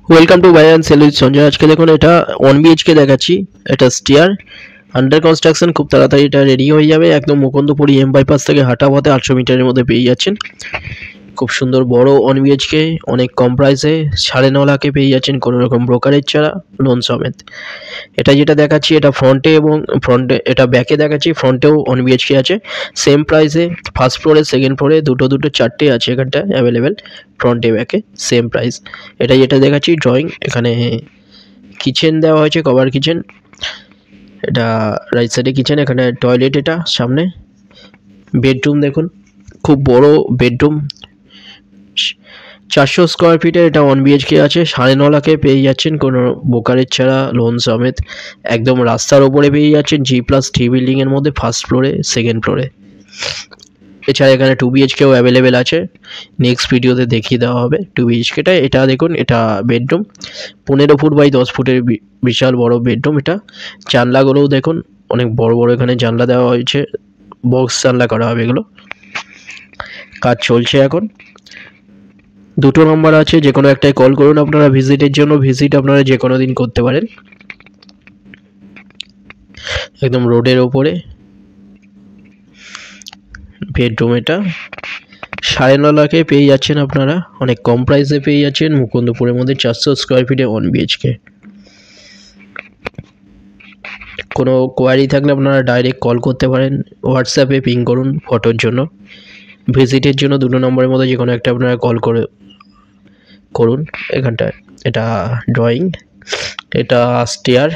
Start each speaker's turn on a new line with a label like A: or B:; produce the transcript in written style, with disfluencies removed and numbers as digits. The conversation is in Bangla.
A: Welcome to buy and sell with Sanjay. আজকে দেখুন এটা 1 BHK দেখাচ্ছি। এটা স্টিয়ার আন্ডার কনস্ট্রাকশন, খুব তাড়াতাড়ি এটা রেডি হয়ে যাবে। একদম মুকুন্দপুর EM বাইপাস থেকে হাঁটা পথে 800 মিটারের মধ্যে পেয়ে যাচ্ছেন। খুব সুন্দর বড় 1 BHK, অনেক কম প্রাইসে 9.5 লাখে পেয়ে যাচ্ছেন, কোনো রকম ব্রোকারেজ ছাড়া, লোন সমেত। এটা যেটা দেখাচ্ছি এটা ফ্রন্টে এবং ফ্রন্টে, এটা ব্যাকে দেখাচ্ছি, ফ্রন্টেও 1 BHK আছে সেম প্রাইসে। ফার্স্ট ফ্লোরে, সেকেন্ড ফ্লোরে দুটো চারটে আছে এখানটা অ্যাভেলেবেল, ফ্রন্টে ব্যাকে সেম প্রাইস। এটা যেটা দেখাচ্ছি ড্রয়িং, এখানে কিচেন দেওয়া হয়েছে, কভার কিচেন। এটা রাইট সাইডে কিচেন, এখানে টয়লেট, এটা সামনে বেডরুম। দেখুন খুব বড় বেডরুম, 400 স্কোয়ার ফিটে এটা 1 BHK আছে। 9.5 লাখে পেয়ে যাচ্ছেন, কোনো ব্রোকারেজ ছাড়া, লোন সমেত। একদম রাস্তার ওপরে পেয়ে যাচ্ছেন, G+3 বিল্ডিংয়ের মধ্যে, ফার্স্ট ফ্লোরে, সেকেন্ড ফ্লোরে। এছাড়া এখানে 2 BHKও অ্যাভেলেবেল আছে, নেক্সট ভিডিওতে দেখিয়ে দেওয়া হবে 2 BHKটা। এটা দেখুন, এটা বেডরুম, 15 ফুট বাই 10 ফুটের বিশাল বড় বেডরুম। এটা জানলাগুলোও দেখুন অনেক বড় বড়, এখানে জানলা দেওয়া হয়েছে, বক্স জানলা করা হবে এগুলো। কাজ চলছে এখন। 2টো নম্বর আছে, যে কোনো একটাই কল করুন আপনারা ভিজিটের জন্য। ভিজিট আপনারা যে কোনো দিন করতে পারেন। একদম রোডের ওপরে বেডরুম। এটা 9.5 লাখে পেয়ে যাচ্ছেন আপনারা, অনেক কম প্রাইসে পেয়ে যাচ্ছেন মুকুন্দপুরের মধ্যে, 400 স্কোয়ার ফিটে 1 BHK। কোনো কোয়ারি থাকলে আপনারা ডাইরেক্ট কল করতে পারেন, হোয়াটসঅ্যাপে পিং করুন ফটোর জন্য। ভিজিটের জন্য 2টো নম্বরের মধ্যে যে কোনো একটা আপনারা কল করুন। এখানটায় এটা ড্রয়িং, এটা স্টেয়ার,